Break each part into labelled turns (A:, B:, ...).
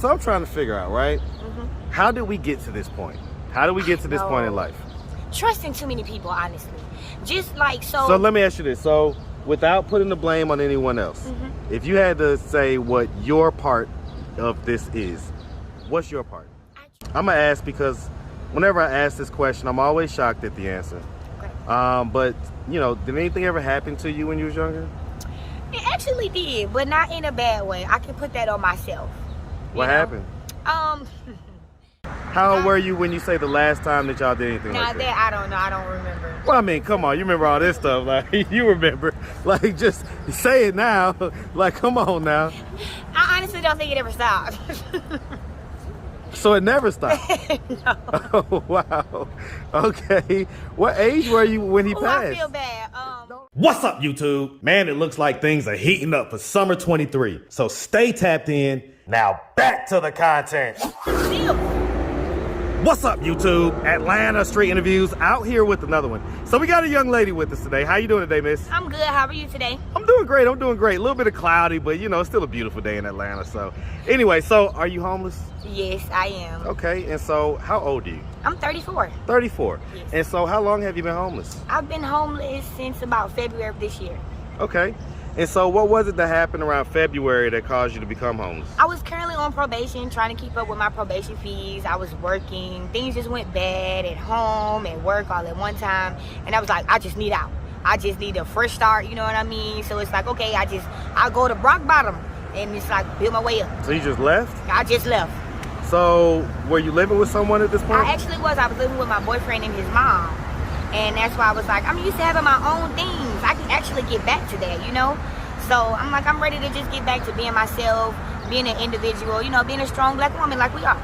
A: So I'm trying to figure out, right? How did we get to this point? How did we get to this point in life?
B: Trusting too many people, honestly. Just like so.
A: So let me ask you this. So without putting the blame on anyone else, if you had to say what your part of this is, what's your part? I'm gonna ask because whenever I ask this question, I'm always shocked at the answer. Okay. But you know, did anything ever happen to you when you was younger?
B: It actually did, but not in a bad way. I can put that on myself.
A: What happened? How old were you when you say the last time that y'all did anything like that?
B: That I don't know. I don't remember.
A: Well, I mean, come on. You remember all this stuff. Like, you remember. Like, just say it now. Like, come on now.
B: I honestly don't think it ever stopped.
A: So it never stopped?
B: No.
A: Oh, wow. Okay. What age were you when he passed?
B: I feel bad.
A: What's up, YouTube? Man, it looks like things are heating up for summer 23. So stay tapped in. Now back to the content. What's up, YouTube? Atlanta Street Interviews out here with another one. So we got a young lady with us today. How you doing today, miss?
B: I'm good. How are you today?
A: I'm doing great. I'm doing great. A little bit of cloudy, but you know, it's still a beautiful day in Atlanta. So anyway, so are you homeless?
B: Yes, I am.
A: Okay, and so how old are you?
B: I'm 34.
A: 34.
B: Yes.
A: And so how long have you been homeless?
B: I've been homeless since about February of this year.
A: Okay. And so what was it that happened around February that caused you to become homeless?
B: I was currently on probation, trying to keep up with my probation fees. I was working. Things just went bad at home, at work, all at one time. And I was like, I just need out. I just need a fresh start, you know what I mean? So it's like, okay, I'll go to rock bottom. And it's like, build my way up.
A: So you just left?
B: I just left.
A: So were you living with someone at this point?
B: I actually was. I was living with my boyfriend and his mom. And that's why I was like, I'm used to having my own things. I can actually get back to that, you know? So I'm like, I'm ready to just get back to being myself, being an individual, you know, being a strong black woman like we are.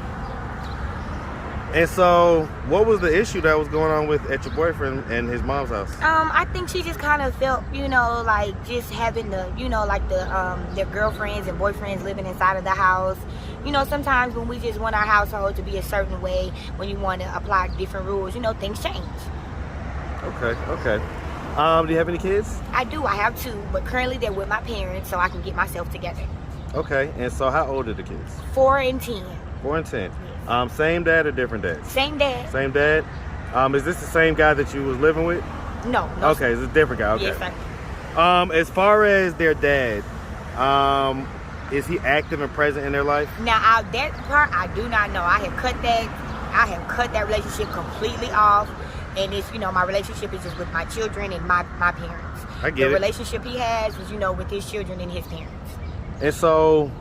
A: And so what was the issue that was going on at your boyfriend and his mom's house?
B: I think she just kind of felt, you know, like just having the, you know, like their girlfriends and boyfriends living inside of the house. You know, sometimes when we just want our household to be a certain way, when you want to apply different rules, you know, things change.
A: Okay. Do you have any kids?
B: I do. I have two, but currently they're with my parents, so I can get myself together.
A: Okay. And so how old are the kids?
B: 4 and 10.
A: 4 and 10.
B: Yes.
A: Same dad or different dad?
B: Same dad.
A: Same dad? Is this the same guy that you was living with?
B: No.
A: Okay, it's a different guy. Okay.
B: Yes, sir.
A: As far as their dad, is he active and present in their life?
B: Now, that part I do not know. I have cut that relationship completely off. And it's, you know, my relationship is just with my children and my parents.
A: I get it.
B: The relationship he has is, you know, with his children and his parents.
A: And so,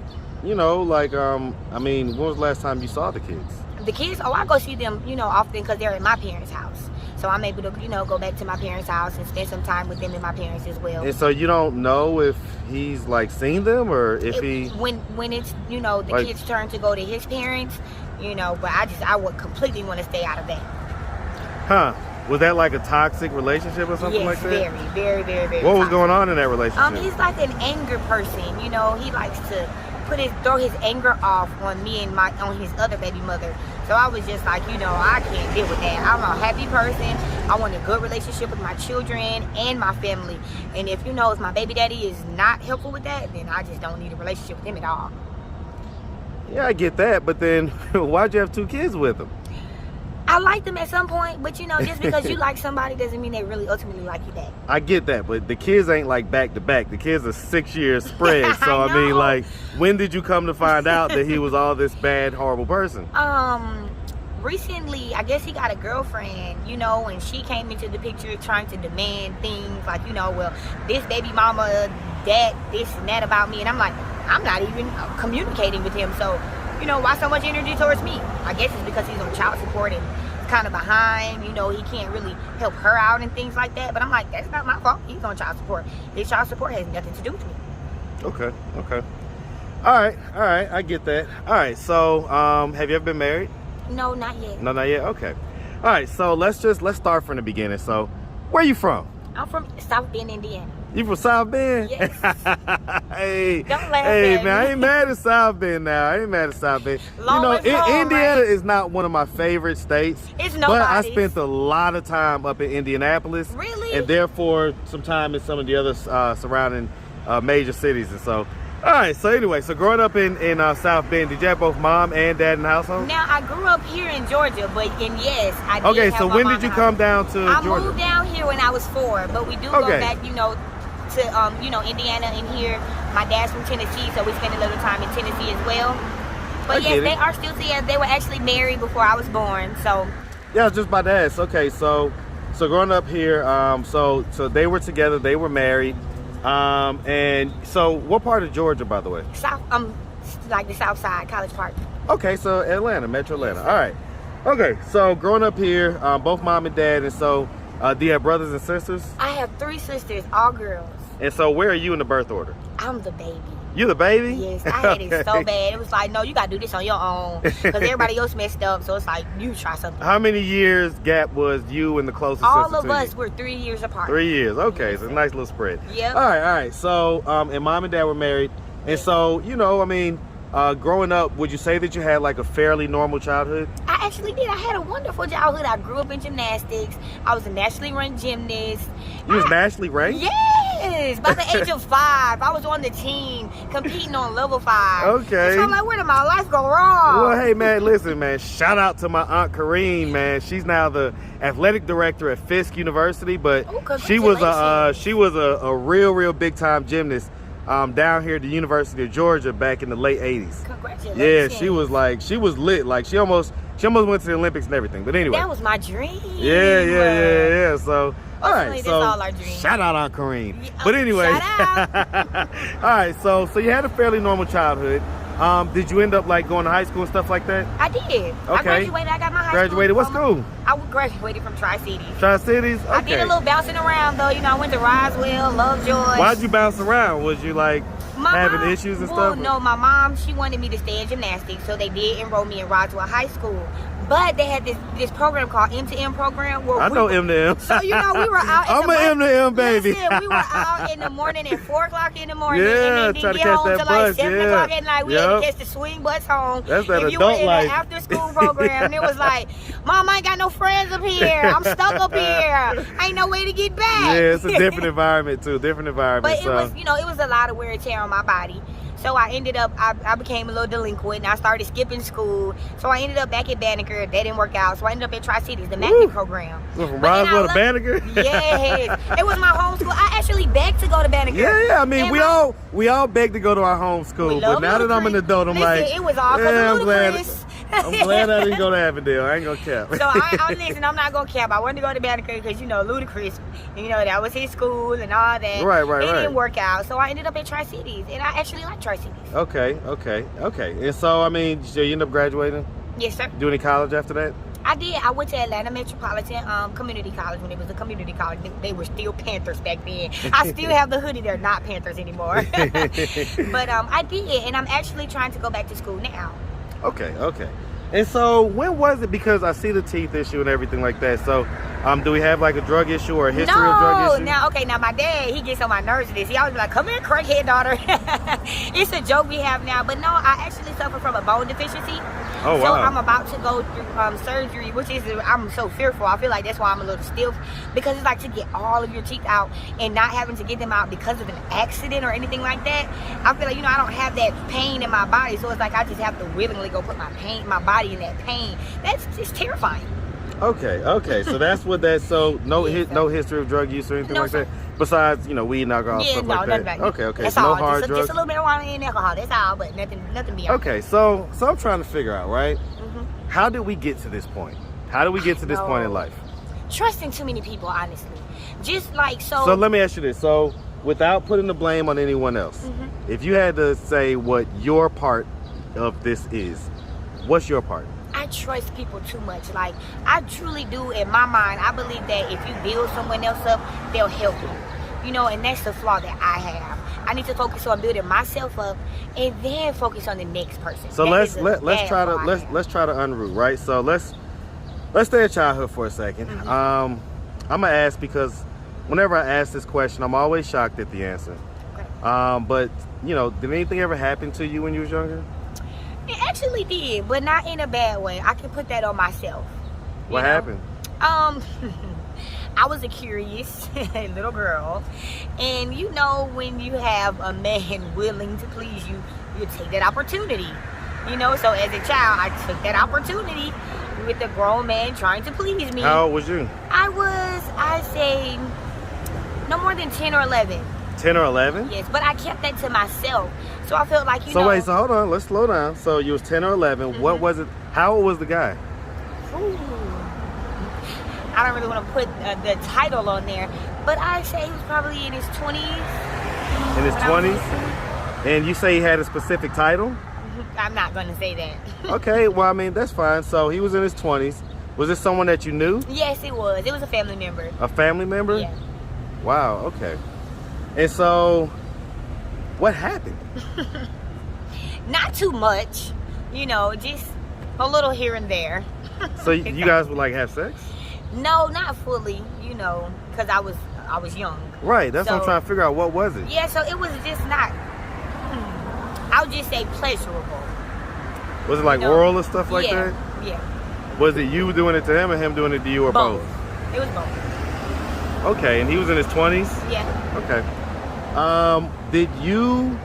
A: you know, like, I mean, when was the last time you saw the kids?
B: The kids, I go see them, you know, often because they're at my parents' house. So I'm able to, you know, go back to my parents' house and spend some time with them and my parents as well.
A: And so you don't know if he's, like, seen them or if he...
B: When it's, you know, the kids' turn to go to his parents, you know, but I would completely want to stay out of that.
A: Huh. Was that like a toxic relationship or something like that?
B: Yes, very, very, very, very
A: What
B: toxic.
A: was going on in that relationship?
B: He's like an anger person, you know. He likes to throw his anger off on me and on his other baby mother. So I was just like, you know, I can't deal with that. I'm a happy person. I want a good relationship with my children and my family. And if, you know, if my baby daddy is not helpful with that, then I just don't need a relationship with him at all.
A: Yeah, I get that, but then why'd you have 2 kids with him?
B: I like them at some point, but you know, just because you like somebody doesn't mean they really ultimately like you back.
A: I get that, but the kids ain't like back to back. The kids are 6 years spread. So I mean, like, when did you come to find out that he was all this bad, horrible person?
B: Recently, I guess he got a girlfriend, you know, and she came into the picture trying to demand things like, you know, well, this baby mama, that, this and that about me. And I'm like, I'm not even communicating with him. So, you know, why so much energy towards me? I guess it's because he's on child support and kind of behind, you know, he can't really help her out and things like that. But I'm like, that's not my fault. He's on child support. His child support has nothing to do with me.
A: Okay. All right, I get that. All right, so have you ever been married?
B: No, not yet.
A: No, not yet. Okay. All right, so let's start from the beginning. So, where you from?
B: I'm from South Bend, Indiana.
A: You from South Bend?
B: Yes.
A: Hey,
B: don't laugh
A: hey,
B: at
A: man, I
B: me.
A: ain't mad at South Bend now. I ain't mad at South Bend.
B: Long
A: you know,
B: home,
A: Indiana
B: right?
A: is not one of my favorite states.
B: It's
A: nobody's. But I
B: nobody's.
A: spent a lot of time up in Indianapolis.
B: Really?
A: And therefore, some time in some of the other surrounding major cities. And so, All right. So anyway, so growing up in South Bend, did you have both mom and dad in the household?
B: Now, I grew up here in Georgia, and yes, I did
A: Okay,
B: have
A: so
B: my
A: when
B: mom
A: did you
B: in
A: come
B: house.
A: down to
B: I
A: Georgia?
B: moved down here when I was 4, but we do go back, you know, to Indiana and here. My dad's from Tennessee, so we spent a little time in Tennessee as well. But yes, they are still together. They were actually married before I was born, so.
A: Yeah, I was just about to ask. Okay, so growing up here, so they were together, they were married, and so what part of Georgia, by the way?
B: South, like the South Side, College Park.
A: Okay, so Atlanta, Metro Atlanta. All right. Okay, so growing up here, both mom and dad, and so do you have brothers and sisters?
B: I have 3 sisters, all girls.
A: And so where are you in the birth order?
B: I'm the baby.
A: You the baby?
B: Yes, I had it so bad. It was like, no, you gotta do this on your own, because everybody else messed up. So it's like, you try something.
A: How many years gap was you and the closest
B: All
A: sister
B: of
A: to
B: us
A: you?
B: were 3 years apart.
A: 3 years. Okay, so a nice little spread.
B: Yep.
A: All right. So, and mom and dad were married, and so I mean, growing up, would you say that you had like a fairly normal childhood?
B: I actually did. I had a wonderful childhood. I grew up in gymnastics. I was a nationally ranked gymnast.
A: You was nationally ranked?
B: Yes. By the age of 5, I was on the team competing on level 5.
A: Okay.
B: So I'm like, where did my life go wrong?
A: Well, hey man, listen, man. Shout out to my aunt Kareen, man. She's now the athletic director at Fisk University, but she was a real big time gymnast down here at the University of Georgia back in the late 80s.
B: Congratulations.
A: Yeah, she was lit. Like she almost went to the Olympics and everything. But anyway.
B: That was my dream.
A: Yeah. So all right, so
B: all our dreams.
A: shout out on Kareem. But anyway,
B: shout out.
A: all right, so you had a fairly normal childhood. Did you end up like going to high school and stuff like that?
B: I did.
A: Okay.
B: I graduated. I got my high
A: Graduated.
B: school.
A: What school?
B: I graduated from Tri-Cities.
A: Tri-Cities? Okay.
B: I did a little bouncing around though. I went to Roswell, Lovejoy.
A: Why'd you bounce around? Was you like having issues and stuff?
B: No, my mom, she wanted me to stay in gymnastics, so they did enroll me in Roswell High School. But they had this program called M2M program. Where
A: I know M2M.
B: So, we were out
A: I'm an M2M baby.
B: Listen, we were out in the morning at 4 o'clock in the morning.
A: Yeah,
B: and then
A: try to
B: get
A: catch
B: home
A: that
B: to
A: bus.
B: like 7 o'clock at night. We had to catch the swing bus home.
A: That's that
B: if you
A: adult
B: were in
A: life.
B: the after school program, it was like, Mom, I ain't got no friends up here. I'm stuck up here. Ain't no way to get back.
A: Yeah, it's a different environment too. Different environment.
B: But it was, it was a lot of wear and tear on my body. So I ended up, I became a little delinquent, and I started skipping school. So I ended up back at Banneker. That didn't work out. So I ended up at Tri-Cities, the magnet program.
A: So from Roswell to Banneker?
B: Yes. It was my home school. I actually begged to go to Banneker.
A: Yeah. I mean, we all beg to go to our home school. But now that I'm an adult, I'm like,
B: it was all
A: I'm glad I didn't go to Avondale. I ain't gonna cap.
B: So I'm not gonna cap. I wanted to go to Banneker because Ludacris, that was his school and all that.
A: Right.
B: It didn't work out, so I ended up at Tri-Cities, and I actually like Tri-Cities.
A: Okay. And so, I mean, so you end up graduating?
B: Yes, sir.
A: Do any college after that?
B: I did. I went to Atlanta Metropolitan Community College when it was a community college. They were still Panthers back then. I still have the hoodie. They're not Panthers anymore. But I did, and I'm actually trying to go back to school now.
A: Okay. And so when was it? Because I see the teeth issue and everything like that. So do we have like a drug issue or a history of drug issue?
B: Now my dad, he gets on my nerves with this. He always be like, come here, crackhead daughter. It's a joke we have now. But no, I actually suffer from a bone deficiency.
A: Oh, wow.
B: So I'm about to go through surgery, which is, I'm so fearful. I feel like that's why I'm a little stiff, because it's like to get all of your teeth out and not having to get them out because of an accident or anything like that. I feel like, I don't have that pain in my body. So it's like I just have to willingly go put my body in that pain. That's just terrifying.
A: Okay. So that's what that. So no history of drug use or anything like that. Besides, weed and alcohol, stuff like that. Okay.
B: That's
A: so
B: all.
A: No hard drugs.
B: Just a little bit of marijuana and alcohol. That's all, but nothing beyond.
A: Okay, so I'm trying to figure out, right? Mm-hmm. How did we get to this point? How did we get to this point in life?
B: Trusting too many people, honestly. Just like so.
A: So let me ask you this. So without putting the blame on anyone else, if you had to say what your part of this is, what's your part?
B: I trust people too much. Like, I truly do. In my mind, I believe that if you build someone else up, they'll help you. And that's the flaw that I have. I need to focus on building myself up and then focus on the next person.
A: So let's try to unroot, right? So let's stay at childhood for a second. I'm gonna ask because whenever I ask this question, I'm always shocked at the answer. Okay. But did anything ever happen to you when you was younger?
B: It actually did, but not in a bad way. I can put that on myself.
A: What happened?
B: I was a curious little girl, and you know, when you have a man willing to please you, you take that opportunity. You know, so as a child, I took that opportunity with a grown man trying to please me.
A: How old was you?
B: I'd say, no more than 10 or 11.
A: 10 or 11?
B: Yes, but I kept that to myself. So I felt like, you know.
A: So wait, so hold on, let's slow down. So you was 10 or 11. What was it? How old was the guy?
B: Ooh. I don't really want to put the title on there, but I'd say he was probably in his 20s.
A: In his 20s? And you say he had a specific title?
B: I'm not going to say that.
A: Okay, well, I mean, that's fine. So he was in his 20s. Was this someone that you knew?
B: Yes, it was. It was a family member.
A: A family member?
B: Yeah.
A: Wow, okay. And so, what happened?
B: Not too much. You know, just a little here and there.
A: So you guys would like have sex?
B: No, not fully, you know, because I was young.
A: Right, that's what I'm trying to figure out. What was it?
B: Yeah, so it was just not, I would just say pleasurable.
A: Was it like oral or stuff like that?
B: Yeah.
A: Was it you doing it to him or him doing it to you or both?
B: It was both.
A: Okay, and he was in his 20s?
B: Yeah.
A: Okay. Did you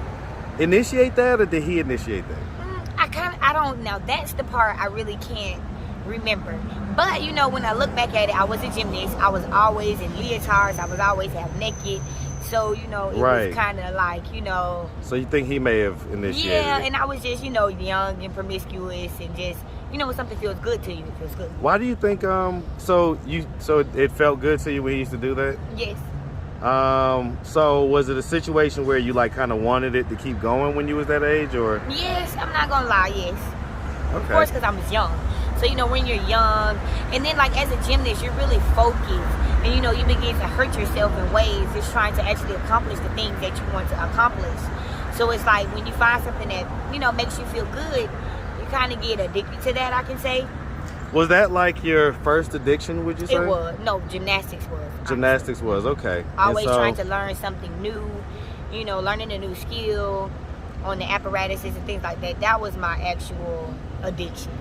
A: initiate that or did he initiate that?
B: I don't know. That's the part I really can't remember. But, you know, when I look back at it, I was a gymnast. I was always in leotards. I was always half naked. So, you know, it was kind of like, you know.
A: So you think he may have initiated
B: Yeah,
A: it?
B: and I was just, you know, young and promiscuous and just, you know, when something feels good to you, it feels good.
A: Why do you think, so it felt good to you when he used to do that?
B: Yes.
A: So was it a situation where you like kind of wanted it to keep going when you was that age or?
B: Yes, I'm not gonna lie, yes.
A: Okay.
B: Of course, because I was young. So, you know, when you're young, and then like as a gymnast, you're really focused. And, you know, you begin to hurt yourself in ways just trying to actually accomplish the things that you want to accomplish. So it's like when you find something that, you know, makes you feel good, you kind of get addicted to that, I can say.
A: Was that like your first addiction, would you say?
B: It was. No, gymnastics was.
A: Gymnastics was, okay.
B: Always trying to learn something new, you know, learning a new skill on the apparatuses and things like that. That was my actual addiction.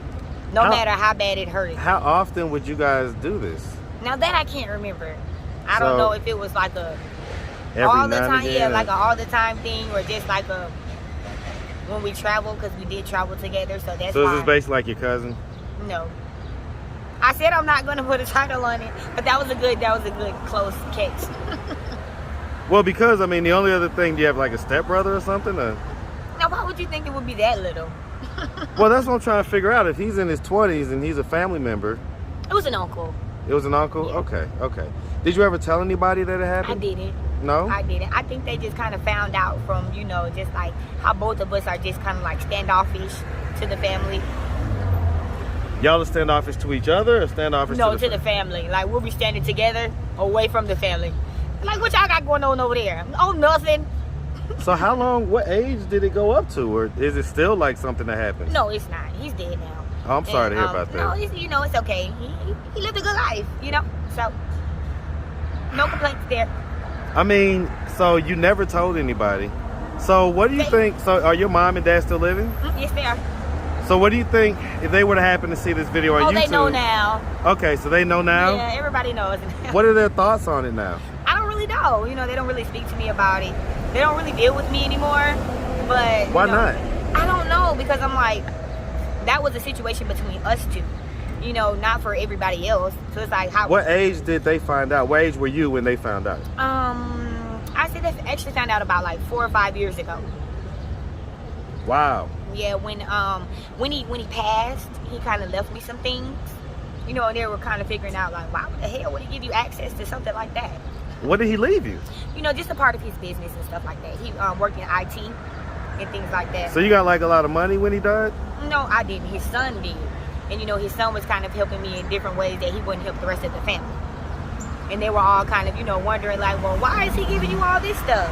B: No matter how bad it hurted.
A: How often would you guys do this?
B: Now that I can't remember. I don't know if it was like a
A: all
B: the time, like a all the time thing, or just like a when we travel, because we did travel together. So that's
A: So is this basically like your cousin?
B: No. I said I'm not gonna put a title on it, but that was a good close catch.
A: Well, because I mean, the only other thing, do you have like a stepbrother or something? Or?
B: Now, why would you think it would be that little?
A: Well, that's what I'm trying to figure out. If he's in his 20s and he's a family member.
B: It was an uncle.
A: It was an uncle?
B: Yeah.
A: Okay. Did you ever tell anybody that it happened?
B: I didn't.
A: No?
B: I didn't. I think they just kind of found out from, you know, just like how both of us are just kind of like standoffish to the family.
A: Y'all are standoffish to each other or standoffish
B: to the family? Like, we'll be standing together away from the family. Like, what y'all got going on over there? Oh, nothing.
A: So how long, what age did it go up to? Or is it still like something that happened?
B: No, it's not. He's dead now.
A: Oh, I'm sorry to hear about that.
B: No, you know, it's okay. He lived a good life, you know? So, no complaints there.
A: I mean, so you never told anybody. So what do you think? So are your mom and dad still living?
B: Yes, they are.
A: So what do you think if they would have happened to see this video on YouTube?
B: Oh, they know now.
A: Okay, so they know now?
B: Yeah, everybody knows now.
A: What are their thoughts on it now?
B: I don't really know. You know, they don't really speak to me about it. They don't really deal with me anymore. But
A: why not?
B: I don't know, because I'm like, that was a situation between us two. You know, not for everybody else. So it's like, how?
A: What age did they find out? What age were you when they found out?
B: I said they actually found out about like 4 or 5 years ago.
A: Wow.
B: Yeah, when he passed, he kind of left me some things. You know, and they were kind of figuring out like, why the hell would he give you access to something like that?
A: What did he leave you?
B: You know, just a part of his business and stuff like that. He worked in IT and things like that.
A: So you got like a lot of money when he died?
B: No, I didn't. His son did. And you know, his son was kind of helping me in different ways that he wouldn't help the rest of the family. And they were all kind of, you know, wondering like, well, why is he giving you all this stuff?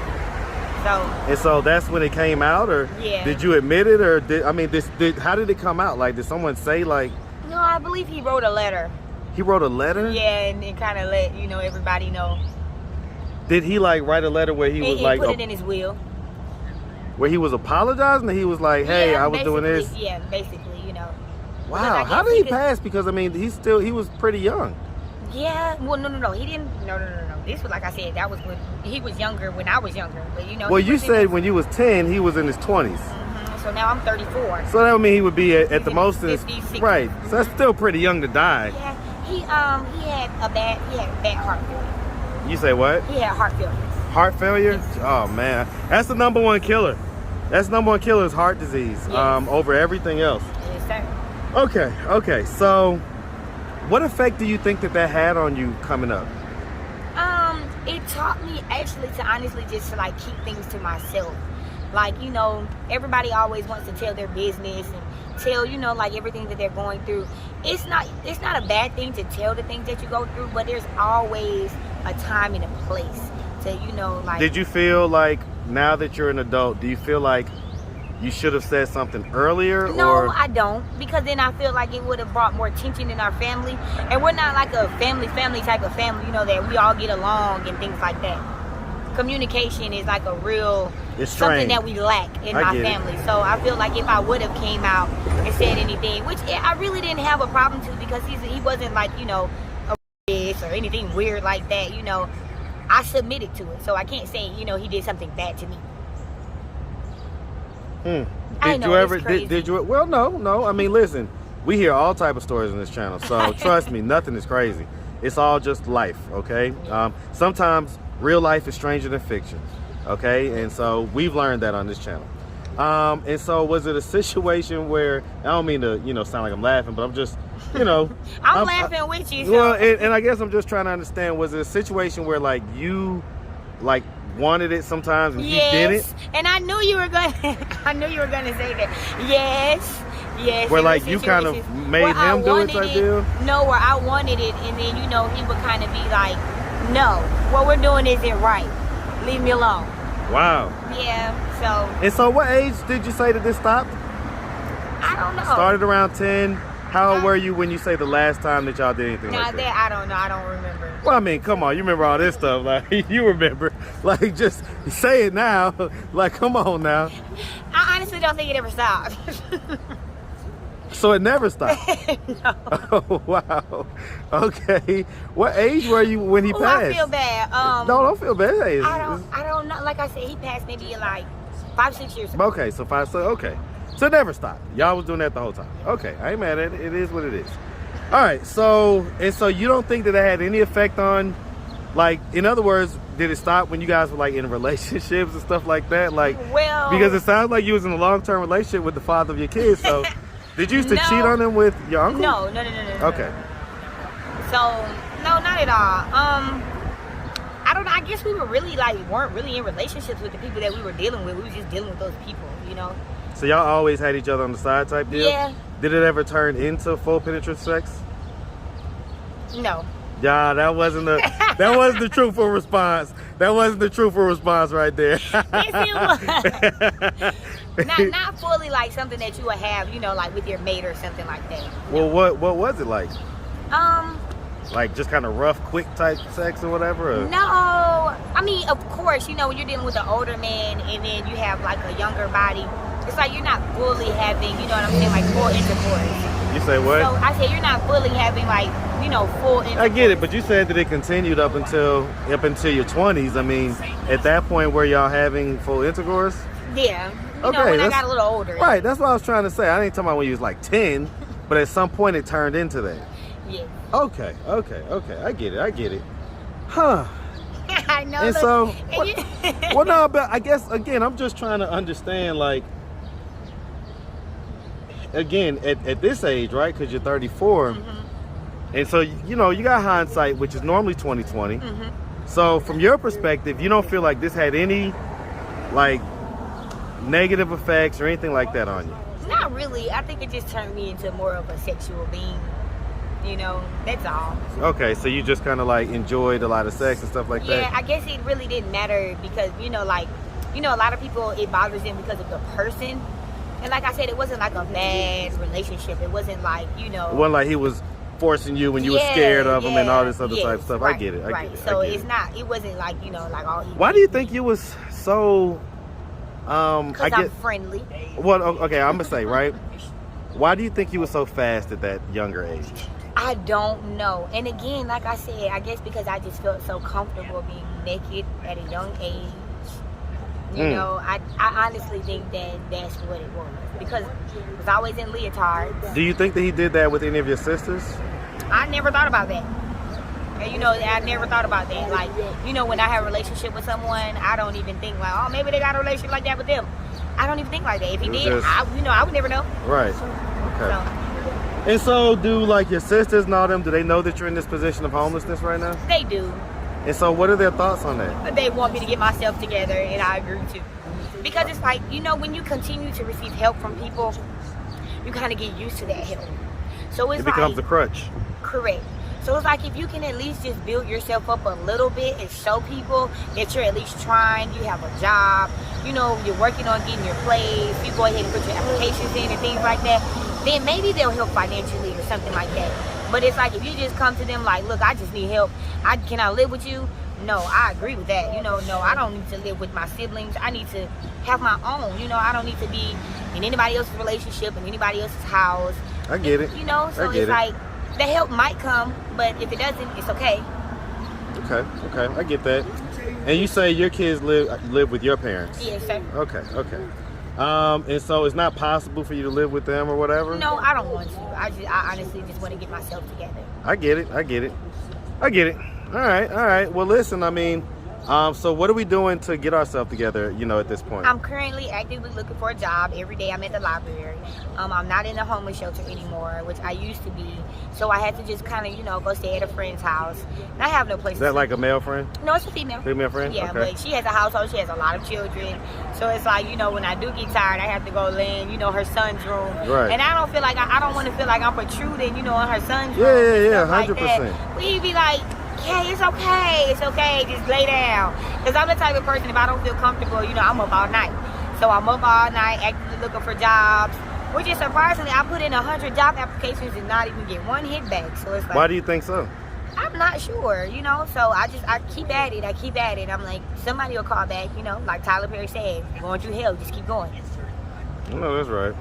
A: And so that's when it came out, or did you admit it, or how did it come out? Like, did someone say like?
B: No, I believe he wrote a letter.
A: He wrote a letter?
B: Yeah, and kind of let, you know, everybody know.
A: Did he like write a letter where he was like?
B: He put it in his will.
A: Where he was apologizing, and he was like, "Hey, I was doing this."
B: Yeah, basically, you know.
A: Wow, how did he pass? Because I mean, he was pretty young.
B: Yeah, well, no. He didn't. No. This was, like I said, that was when he was younger. When I was younger, but you know.
A: Well, you said when you was 10, he was in his 20s.
B: So now I'm 34.
A: So that would mean he would be at the most in his
B: 50,
A: right. So that's still pretty young to die.
B: Yeah, he had bad heart failure.
A: You say what?
B: He had heart failure.
A: Heart failure? Yes. Oh man, that's the number one killer. That's the number one killer is heart disease.
B: Yes.
A: Over everything else.
B: Yes, sir.
A: Okay. So, what effect do you think that had on you coming up?
B: It taught me actually to honestly just to like keep things to myself. Like, you know, everybody always wants to tell their business and tell, you know, like everything that they're going through. It's not a bad thing to tell the things that you go through, but there's always a time and a place to, you know, like. Did
A: you feel like now that you're an adult, do you feel like you should have said something earlier?
B: No, I don't, because then I feel like it would have brought more tension in our family, and we're not like a family type of family, you know, that we all get along and things like that. Communication is like a real something that we lack in my family. So I feel like if I would have came out and said anything, which I really didn't have a problem to, because he wasn't like, you know, a or anything weird like that, you know. I submitted to it, so I can't say, you know, he did something bad to me.
A: Did you ever? Did you? Well, no. I mean, listen, we hear all type of stories on this channel, so trust me, nothing is crazy. It's all just life, okay? Sometimes real life is stranger than fiction, okay? And so we've learned that on this channel. And so was it a situation where, I don't mean to, you know, sound like I'm laughing, but I'm just, you know.
B: I'm laughing with you. So.
A: Well, and I guess I'm just trying to understand, was it a situation where like you, like, wanted it sometimes and
B: yes,
A: he didn't?
B: And I knew you were gonna say that. Yes.
A: Where like you kind of made him do it type deal?
B: No, where I wanted it, and then, you know, he would kind of be like, no, what we're doing isn't right. Leave me alone.
A: Wow.
B: Yeah, so.
A: And so what age did you say that this stopped?
B: I don't know.
A: Started around 10. How old were you when you say the last time that y'all did anything like that?
B: I don't know. I don't remember.
A: Well, I mean, come on. You remember all this stuff. Like, you remember. Like, just say it now. Like, come on now.
B: I honestly don't think it ever stopped.
A: So it never stopped?
B: No.
A: Oh, wow. Okay. What age were you when he passed?
B: I feel bad.
A: No, don't feel bad.
B: I don't know. Like I said, he passed maybe like 5-6 years ago.
A: Okay, so okay. So it never stopped. Y'all was doing that the whole time. Okay, I ain't mad at it. It is what it is. All right, so you don't think that it had any effect on, like, in other words, did it stop when you guys were like in relationships and stuff like that? Like,
B: well,
A: because it sounds like you was in a long-term relationship with the father of your kids. So did you used to cheat on him with your uncle?
B: No.
A: Okay.
B: So no, not at all. I don't know. I guess we were really weren't really in relationships with the people that we were dealing with. We were just dealing with those people, you know.
A: So y'all always had each other on the side type deal?
B: Yeah.
A: Did it ever turn into full penetrative sex?
B: No.
A: Yeah, that wasn't the truthful response. That wasn't the truthful response right there.
B: Yes, it was. not fully like something that you would have, you know, like with your mate or something like that.
A: Well, what was it like? Like just kind of rough, quick type sex or whatever? Or?
B: No, I mean, of course, you know, when you're dealing with an older man and then you have like a younger body, it's like you're not fully having, you know what I'm saying, like full intercourse.
A: You say what?
B: So I said you're not fully having like, you know, full intercourse.
A: I get it, but you said that it continued up until your 20s. I mean, at that point, were y'all having full intercourse?
B: Yeah. You know, when I got a little older.
A: Right, that's what I was trying to say. I ain't talking about when you was like 10, but at some point it turned into that.
B: Yeah.
A: Okay. I get it. Huh.
B: I know.
A: And so, well, no, but I guess, again, I'm just trying to understand, like, again, at this age, right, because you're 34, and so, you know, you got hindsight, which is normally 20/20. So from your perspective, you don't feel like this had any, like, negative effects or anything like that on you?
B: Not really. I think it just turned me into more of a sexual being. You know, that's all.
A: Okay, so you just kind of like enjoyed a lot of sex and stuff like that?
B: Yeah, I guess it really didn't matter because, you know, like, you know, a lot of people, it bothers them because of the person. And like I said, it wasn't like a bad relationship. It wasn't like, you know.
A: It wasn't like he was forcing you when you were scared of him and all this other type of stuff.
B: Right,
A: I get it.
B: So it's not, it wasn't like, you know, like all he.
A: Why do you think you was so,
B: because I'm friendly.
A: Well, okay, I'm going to say, right? Why do you think you were so fast at that younger age?
B: I don't know. And again, like I said, I guess because I just felt so comfortable being naked at a young age. You know, I honestly think that that's what it was. Because I was always in leotards.
A: Do you think that he did that with any of your sisters?
B: I never thought about that. And, you know, I never thought about that. Like, you know, when I have a relationship with someone, I don't even think like, oh, maybe they got a relationship like that with them. I don't even think like that. If he did, I would never know.
A: Right. Okay. And so do like your sisters and all them, do they know that you're in this position of homelessness right now?
B: They do.
A: And so what are their thoughts on that?
B: They want me to get myself together, and I agree too. Because it's like, you know, when you continue to receive help from people, you kind of get used to that help. So it
A: becomes a crutch.
B: Correct. So it's like if you can at least just build yourself up a little bit and show people that you're at least trying, you have a job, you know, you're working on getting your place, you go ahead and put your applications in and things like that, then maybe they'll help financially or something like that. But it's like if you just come to them like, look, I just need help. Can I live with you? No, I agree with that. You know, no, I don't need to live with my siblings. I need to have my own. You know, I don't need to be in anybody else's relationship, in anybody else's house.
A: I get it.
B: You know, so it's like the help might come, but if it doesn't, it's okay.
A: Okay, I get that. And you say your kids live with your parents?
B: Yes, sir.
A: Okay. And so it's not possible for you to live with them or whatever?
B: No, I don't want to. I honestly just want to get myself together.
A: I get it. All right. Well, listen, I mean, so what are we doing to get ourselves together, you know, at this point?
B: I'm currently actively looking for a job. Every day I'm at the library. I'm not in the homeless shelter anymore, which I used to be. So I had to just kind of, you know, go stay at a friend's house. And I have no place
A: to Is that like a male friend?
B: No, it's a female.
A: Female friend?
B: Yeah,
A: okay.
B: But she has a household. She has a lot of children. So it's like, you know, when I do get tired, I have to go lay in, you know, her son's room.
A: Right.
B: And I don't feel like, I don't want to feel like I'm protruding, you know, in her son's room.
A: Yeah, 100%.
B: Like we'd be like, okay, it's okay, just lay down. Because I'm the type of person, if I don't feel comfortable, you know, I'm up all night. So I'm up all night actively looking for jobs, which is surprisingly, I put in 100 job applications and not even get one hit back. So it's like,
A: why do you think so?
B: I'm not sure, you know, so I keep at it. I'm like, somebody will call back, you know, like Tyler Perry said, you're going through hell, just keep going.
A: I know that's right.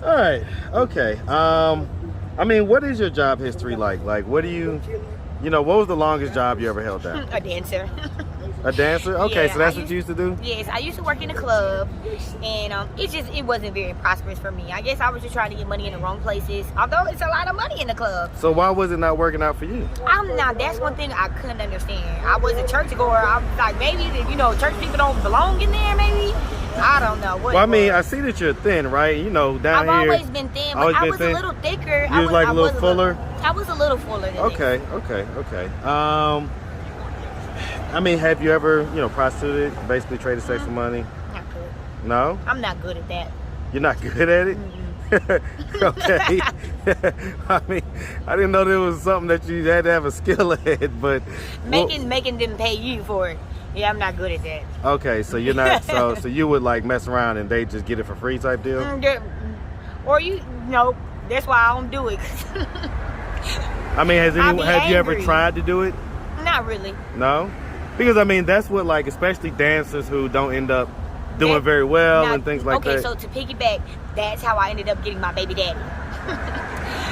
A: All right, okay. I mean, what is your job history like? Like, what do you know, what was the longest job you ever held down?
B: A dancer.
A: A dancer? Okay,
B: yeah,
A: so that's what you used to do?
B: Yes, I used to work in a club, and it wasn't very prosperous for me. I guess I was just trying to get money in the wrong places, although it's a lot of money in the club.
A: So why was it not working out for you?
B: Now, that's one thing I couldn't understand. I was a churchgoer. I was like, maybe, you know, church people don't belong in there, maybe? I don't know.
A: Well, I mean, I see that you're thin, right? You know, down
B: I've
A: here.
B: I've always been thin, but I was a little thicker.
A: You was like a little fuller?
B: I was a little fuller than
A: Okay. I mean, have you ever, you know, prostituted, basically traded sex for money?
B: Not good.
A: No?
B: I'm not good at that.
A: You're not good at it? Okay. I mean, I didn't know there was something that you had to have a skill at, but
B: making them pay you for it. Yeah, I'm not good at that.
A: Okay, so you're not so you would like mess around and they just get it for free type deal?
B: Or you know, that's why I don't do it.
A: I mean, have you ever tried to do it?
B: Not really.
A: No? Because I mean, that's what, like, especially dancers who don't end up doing very well and things like that.
B: Okay, so to piggyback, that's how I ended up getting my baby daddy.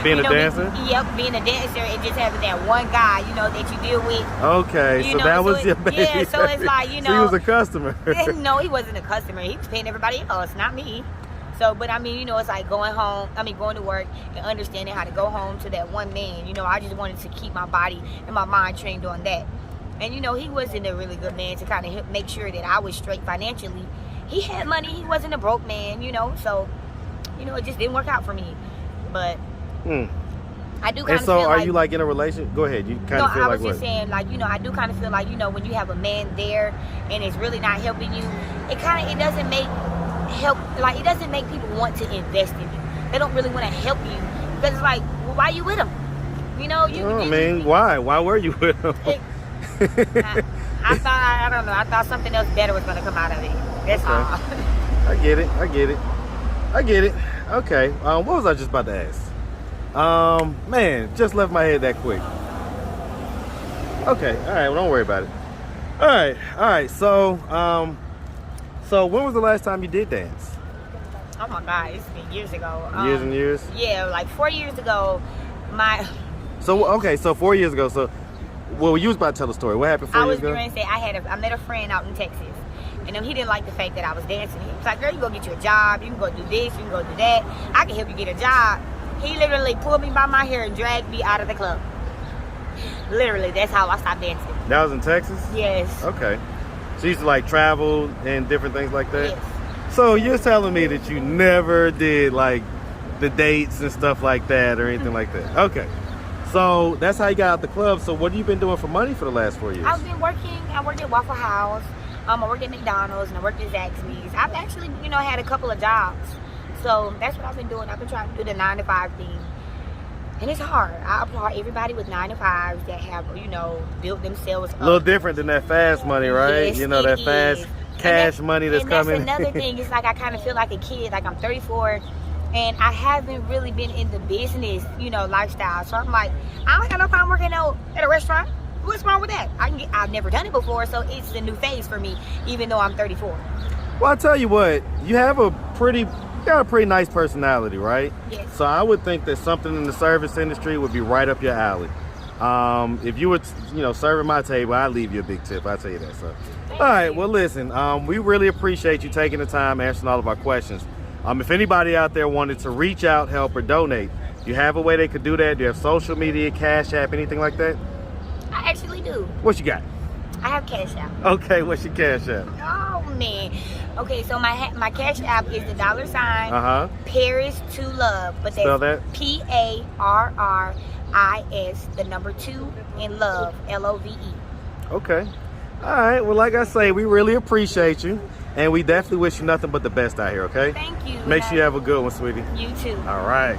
A: Being a dancer?
B: Yep, being a dancer and just having that one guy, you know, that you deal with.
A: Okay, so that was your baby.
B: Yeah, so it's like, you know.
A: So he was a customer.
B: No, he wasn't a customer. He was paying everybody else, not me. So, but I mean, you know, it's like going to work and understanding how to go home to that one man. You know, I just wanted to keep my body and my mind trained on that. And, you know, he wasn't a really good man to kind of make sure that I was straight financially. He had money. He wasn't a broke man, you know. So, you know, it just didn't work out for me. But I do kind of feel like...
A: And so are you, like, in a relationship? Go ahead. You kind of feel like what? No, I was
B: just saying, like, you know, I do kind of feel like, you know, when you have a man there and it's really not helping you, it doesn't make people want to invest in you. They don't really want to help you because it's like, well, why you with him? You know,
A: why? Why were you with him?
B: I don't know. I thought something else better was going to come out of it. That's all.
A: I get it. Okay. What was I just about to ask? Man, just left my head that quick. Okay. All right. Well, don't worry about it. All right. So when was the last time you did dance?
B: Oh my God, it's been years ago.
A: Years and years?
B: Yeah, like 4 years ago,
A: So, okay, so 4 years ago, so, well, you was about to tell the story. What happened 4 years ago?
B: I was going to say, I met a friend out in Texas. And he didn't like the fact that I was dancing. He was like, girl, you go get you a job. You can go do this. You can go do that. I can help you get a job. He literally pulled me by my hair and dragged me out of the club. Literally, that's how I stopped dancing.
A: That was in Texas?
B: Yes.
A: Okay. So you used to like travel and different things like that?
B: Yes.
A: So you're telling me that you never did like the dates and stuff like that or anything like that? Okay. So that's how you got out the club. So what have you been doing for money for the last 4 years?
B: I've been working. I worked at Waffle House. I worked at McDonald's and I worked at Zaxby's. I've actually, had a couple of jobs. So that's what I've been doing. I've been trying to do the 9-to-5 thing. And it's hard. I applaud everybody with 9-to-5s that have, built themselves up.
A: A little different than that fast money, right?
B: Yes,
A: that fast cash money that's coming.
B: And that's another thing. It's like I kind of feel like a kid. Like I'm 34 and I haven't really been in the business, lifestyle. So I'm like, I don't have no problem working out at a restaurant. What's wrong with that? I've never done it before, so it's a new phase for me, even though I'm 34.
A: Well, I tell you what, you have a pretty nice personality, right?
B: Yes.
A: So I would think that something in the service industry would be right up your alley. If you were, serving my table, I'd leave you a big tip. I'll tell you that. So, all right. Well, listen, we really appreciate you taking the time answering all of our questions. If anybody out there wanted to reach out, help, or donate, do you have a way they could do that? Do you have social media, Cash App, anything like that?
B: I actually do.
A: What you got?
B: I have Cash App.
A: Okay, what's your Cash App?
B: Oh man. Okay, so my Cash App is the $ Paris to Love, but
A: spell that.
B: PARRIS, the number 2 and love, LOVE.
A: Okay. All right. Well, like I say, we really appreciate you, and we definitely wish you nothing but the best out here. Okay.
B: Thank you.
A: Make sure you have a good one, sweetie.
B: You too.
A: All right.